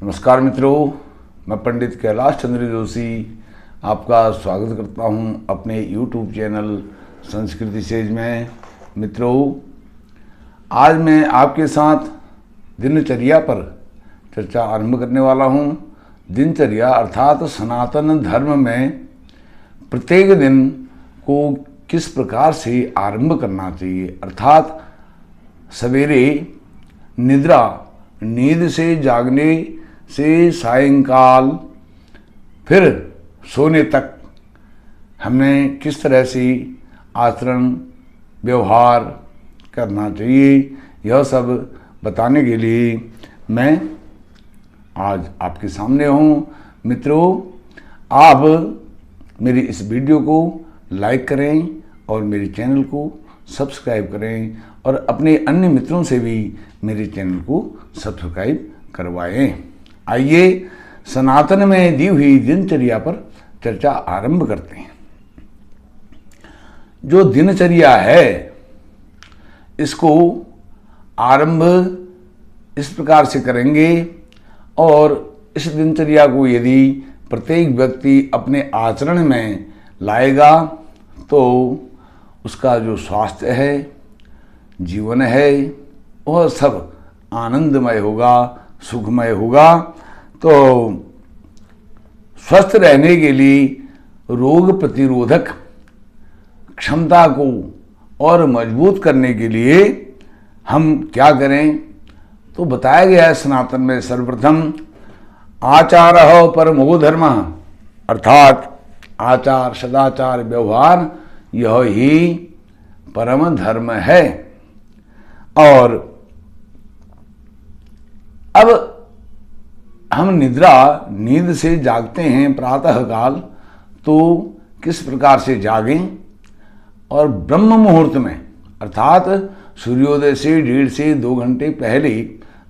नमस्कार मित्रों, मैं पंडित कैलाश चंद्र जोशी आपका स्वागत करता हूं अपने YouTube चैनल संस्कृति सेज में। मित्रों, आज मैं आपके साथ दिनचर्या पर चर्चा आरंभ करने वाला हूं। दिनचर्या अर्थात सनातन धर्म में प्रत्येक दिन को किस प्रकार से आरंभ करना चाहिए, अर्थात सवेरे निद्रा, नींद से जागने से सायंकाल फिर सोने तक हमें किस तरह से आचरण व्यवहार करना चाहिए, यह सब बताने के लिए मैं आज आपके सामने हूँ। मित्रों, आप मेरी इस वीडियो को लाइक करें और मेरे चैनल को सब्सक्राइब करें और अपने अन्य मित्रों से भी मेरे चैनल को सब्सक्राइब करवाएं। आइए सनातन में दी हुई दिनचर्या पर चर्चा आरंभ करते हैं। जो दिनचर्या है इसको आरंभ इस प्रकार से करेंगे और इस दिनचर्या को यदि प्रत्येक व्यक्ति अपने आचरण में लाएगा तो उसका जो स्वास्थ्य है, जीवन है, वह सब आनंदमय होगा, सुखमय होगा। तो स्वस्थ रहने के लिए रोग प्रतिरोधक क्षमता को और मजबूत करने के लिए हम क्या करें, तो बताया गया है सनातन में सर्वप्रथम आचारः परमो धर्मः, अर्थात आचार, सदाचार, व्यवहार यह ही परम धर्म है। और अब हम नींद से जागते हैं प्रातः काल, तो किस प्रकार से जागें और ब्रह्म मुहूर्त में अर्थात सूर्योदय से 1.5 से 2 घंटे पहले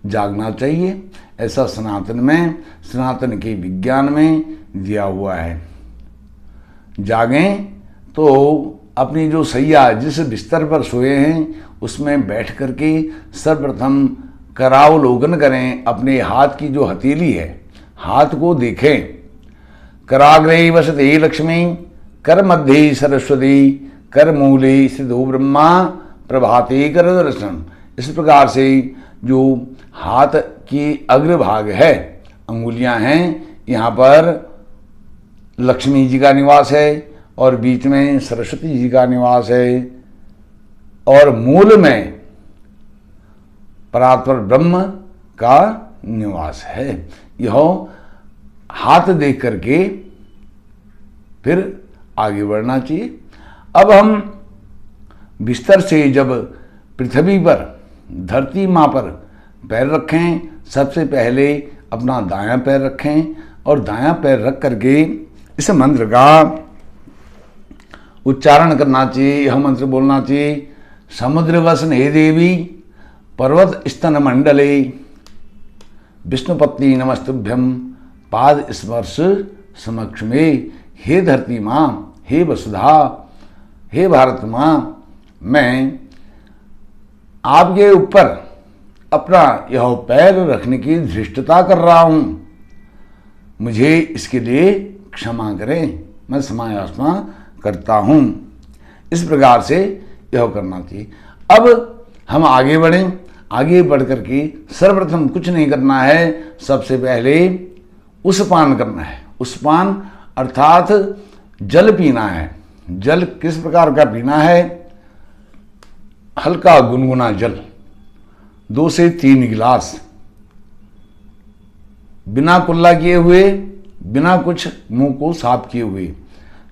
जागना चाहिए। ऐसा सनातन के विज्ञान में दिया हुआ है। जागें तो अपनी जो सैया, जिस बिस्तर पर सोए हैं उसमें बैठ करके सर्वप्रथम करावलोकन करें। अपने हाथ की जो हथेली है, हाथ को देखें। कराग्रे वसते लक्ष्मी, कर मध्य सरस्वती, कर मूले स्थितो ब्रह्मा, प्रभाते कर दर्शन। इस प्रकार से जो हाथ की अग्रभाग है, अंगुलियां हैं, यहाँ पर लक्ष्मी जी का निवास है और बीच में सरस्वती जी का निवास है और मूल में परात्पर ब्रह्म का निवास है। यह हाथ देख करके फिर आगे बढ़ना चाहिए। अब हम बिस्तर से जब पृथ्वी पर, धरती माँ पर पैर रखें, सबसे पहले अपना दायां पैर रखें और दायां पैर रख करके इस मंत्र का उच्चारण करना चाहिए। यह मंत्र बोलना चाहिए, समुद्र वसन हे देवी पर्वत स्तन मंडले, विष्णुपत्नी नमस्तुभ्यम पाद स्पर्श समक्ष में। हे धरती माँ, हे वसुधा, हे भारत माँ, मैं आपके ऊपर अपना यह पैर रखने की धृष्टता कर रहा हूँ, मुझे इसके लिए क्षमा करें, मैं समायासना करता हूँ। इस प्रकार से यह करना चाहिए। अब हम आगे बढ़ें। आगे बढ़ करके सर्वप्रथम कुछ नहीं करना है, सबसे पहले उसपान करना है। उसपान अर्थात जल पीना है। जल किस प्रकार का पीना है, हल्का गुनगुना जल 2 से 3 गिलास, बिना कुल्ला किए हुए, बिना कुछ मुंह को साफ किए हुए।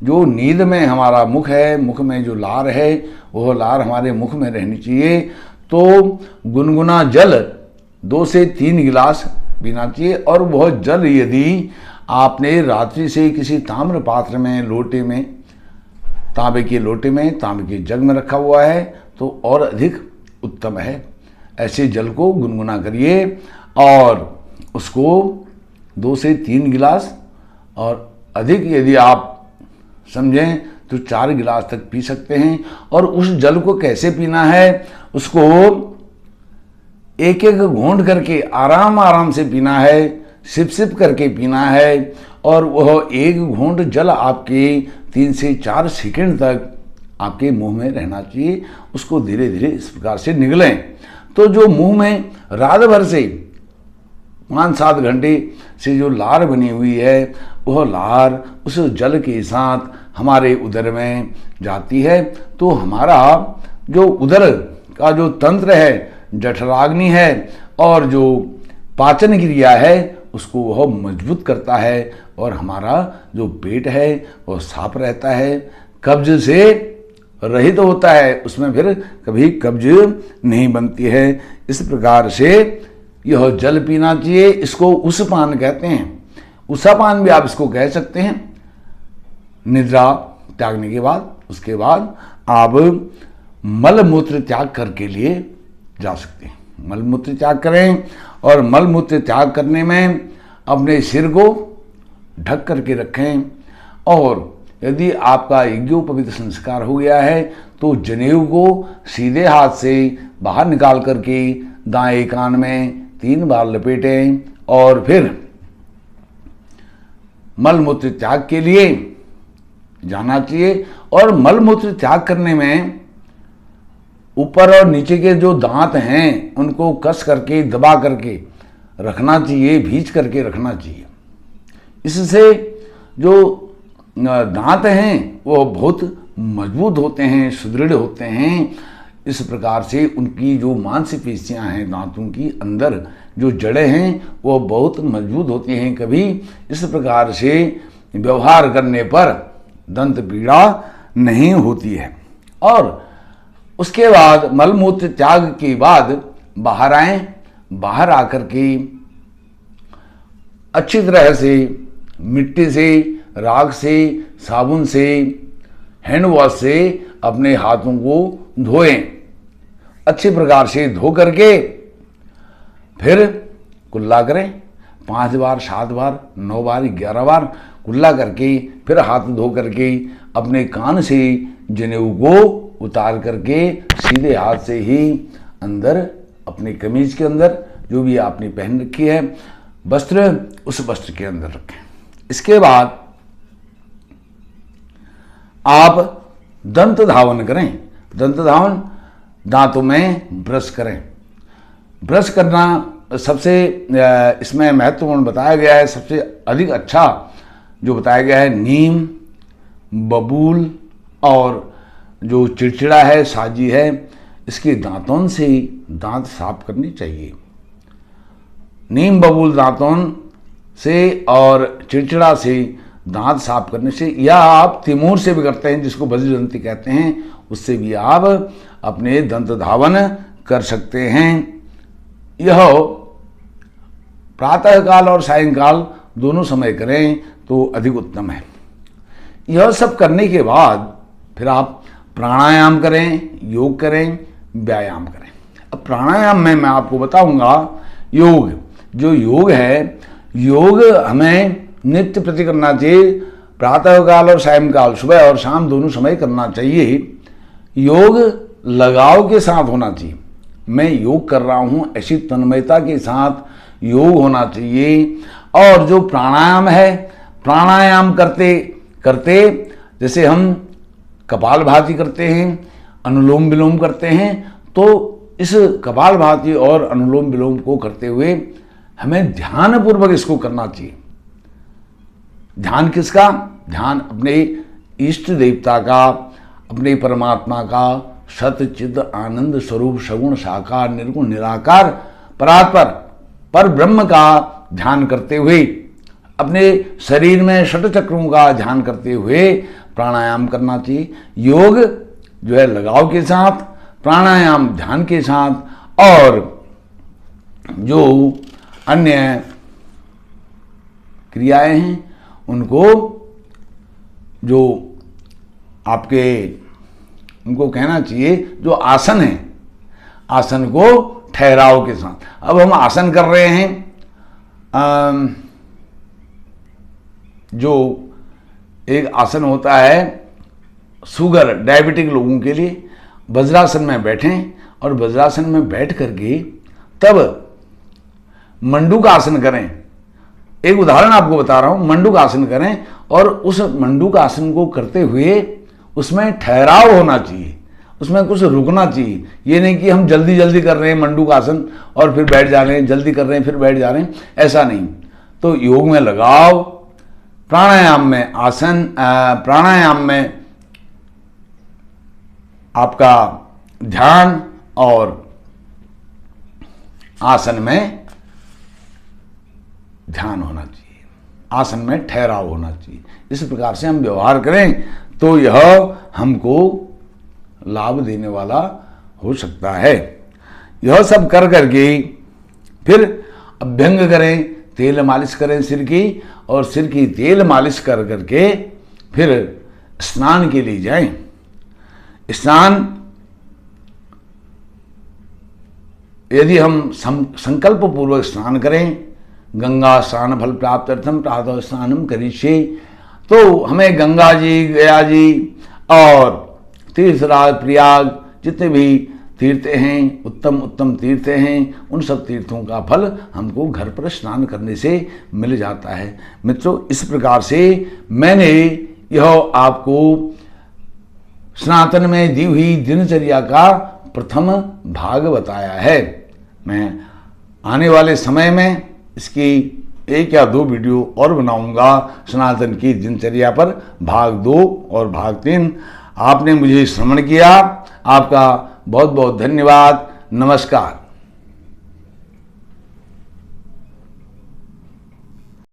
जो नींद में हमारा मुख है, मुख में जो लार है, वह लार हमारे मुख में रहनी चाहिए। तो गुनगुना जल 2 से 3 गिलास पीना चाहिए। और वह जल यदि आपने रात्रि से किसी ताम्र पात्र में, लोटे में, तांबे के लोटे में, तांबे के जग में रखा हुआ है तो और अधिक उत्तम है। ऐसे जल को गुनगुना करिए और उसको 2 से 3 गिलास, और अधिक यदि आप समझें तो 4 गिलास तक पी सकते हैं। और उस जल को कैसे पीना है, उसको एक एक घूंट करके आराम आराम से पीना है। सिप सिप करके पीना है और वह एक घूंट जल आपके 3 से 4 सेकंड तक आपके मुंह में रहना चाहिए। उसको धीरे धीरे इस प्रकार से निगलें तो जो मुंह में रात भर से 5-7 घंटे से जो लार बनी हुई है वह लार उस जल के साथ हमारे उदर में जाती है तो हमारा जो उदर का जो तंत्र है, जठराग्नि है और जो पाचन क्रिया है उसको वह मजबूत करता है और हमारा जो पेट है वह साफ रहता है, कब्ज से रहित होता है, उसमें फिर कभी कब्ज नहीं बनती है। इस प्रकार से यह जल पीना चाहिए। इसको उसपान कहते हैं, उसापान भी आप इसको कह सकते हैं। निद्रा त्यागने के बाद उसके बाद आप मल मूत्र त्याग करके लिए जा सकते हैं। मल मूत्र त्याग करें और मल मूत्र त्याग करने में अपने सिर को ढक करके रखें और यदि आपका यज्ञोपवीत संस्कार हो गया है तो जनेऊ को सीधे हाथ से बाहर निकाल करके दाएं कान में 3 बार लपेटें और फिर मल मूत्र त्याग के लिए जाना चाहिए। और मल मूत्र त्याग करने में ऊपर और नीचे के जो दांत हैं उनको कस करके दबा करके रखना चाहिए, भींच करके रखना चाहिए। इससे जो दांत हैं वो बहुत मजबूत होते हैं, सुदृढ़ होते हैं। इस प्रकार से उनकी जो मांसपेशियां हैं दांतों की अंदर जो जड़ें हैं वो बहुत मजबूत होती हैं। कभी इस प्रकार से व्यवहार करने पर दंत पीड़ा नहीं होती है। और उसके बाद मलमूत्र त्याग के बाद बाहर आएं, बाहर आकर के अच्छी तरह से मिट्टी से, राख से, साबुन से, हैंड वॉश से अपने हाथों को धोएं। अच्छी प्रकार से धो करके फिर कुल्ला करें 5 बार, 7 बार, 9 बार, 11 बार कुल्ला करके फिर हाथ धो करके अपने कान से जनेऊ को उतार करके सीधे हाथ से ही अंदर अपनी कमीज के अंदर जो भी आपने पहन रखी है वस्त्र, उस वस्त्र के अंदर रखें। इसके बाद आप दंत धावन करें। दंत धावन दांतों में ब्रश करें। ब्रश करना सबसे इसमें महत्वपूर्ण बताया गया है। सबसे अधिक अच्छा जो बताया गया है नीम, बबूल और जो चिड़चिड़ा है, साजी है, इसके दांतों से दांत साफ करनी चाहिए। नीम, बबूल दांतों से और चिड़चिड़ा से दांत साफ करने से, या आप तिमूर से भी करते हैं जिसको वज्रदंती कहते हैं, उससे भी आप अपने दंत धावन कर सकते हैं। यह प्रातःकाल और सायंकाल दोनों समय करें तो अधिक उत्तम है। यह सब करने के बाद फिर आप प्राणायाम करें, योग करें, व्यायाम करें। अब प्राणायाम में मैं आपको बताऊंगा योग, जो योग है, योग हमें नित्य प्रति करना चाहिए। प्रातःकाल और सायंकाल, सुबह और शाम दोनों समय करना चाहिए। योग लगाव के साथ होना चाहिए। मैं योग कर रहा हूं ऐसी तन्मयता के साथ योग होना चाहिए। और जो प्राणायाम है, प्राणायाम करते करते जैसे हम कपालभाति करते हैं, अनुलोम विलोम करते हैं, तो इस कपालभाति और अनुलोम विलोम को करते हुए हमें ध्यानपूर्वक इसको करना चाहिए। ध्यान किसका? ध्यान अपने इष्ट देवता का, अपने परमात्मा का, सत चिद आनंद स्वरूप सगुण साकार निर्गुण निराकार परात्पर पर ब्रह्म का ध्यान करते हुए, अपने शरीर में षट चक्रों का ध्यान करते हुए प्राणायाम करना चाहिए। योग जो है लगाव के साथ, प्राणायाम ध्यान के साथ, और जो अन्य क्रियाएं हैं उनको जो आपके उनको कहना चाहिए, जो आसन है आसन को ठहराव के साथ। अब हम आसन कर रहे हैं, जो एक आसन होता है शुगर डायबिटिक लोगों के लिए, वज्रासन में बैठें और वज्रासन में बैठ करके तब मंडूक आसन करें। एक उदाहरण आपको बता रहा हूं, मंडूक आसन करें और उस मंडूक आसन को करते हुए उसमें ठहराव होना चाहिए, उसमें कुछ रुकना चाहिए। ये नहीं कि हम जल्दी जल्दी कर रहे हैं मंडूक आसन और फिर बैठ जा रहे हैं, जल्दी कर रहे हैं फिर बैठ जा रहे हैं, ऐसा नहीं। तो योग में लगाव, प्राणायाम में आसन, प्राणायाम में आपका ध्यान और आसन में ध्यान होना चाहिए, आसन में ठहराव होना चाहिए। इस प्रकार से हम व्यवहार करें तो यह हमको लाभ देने वाला हो सकता है। यह सब कर करके फिर अभ्यंग करें, तेल मालिश करें सिर की, और सिर की तेल मालिश कर करके फिर स्नान के लिए जाएं। स्नान यदि हम संकल्प पूर्वक स्नान करें, गंगा स्नान फल प्राप्त्यर्थम प्रातः स्नानम करिष्ये, तो हमें गंगा जी, गया जी और तीर्थराज, प्रयाग, जितने भी तीर्थ हैं, उत्तम उत्तम तीर्थ हैं, उन सब तीर्थों का फल हमको घर पर स्नान करने से मिल जाता है। मित्रों, इस प्रकार से मैंने यह आपको सनातन में दी हुई दिनचर्या का प्रथम भाग बताया है। मैं आने वाले समय में इसकी 1 या 2 वीडियो और बनाऊंगा सनातन की दिनचर्या पर, भाग 2 और भाग 3। आपने मुझे श्रवण किया, आपका बहुत बहुत धन्यवाद। नमस्कार।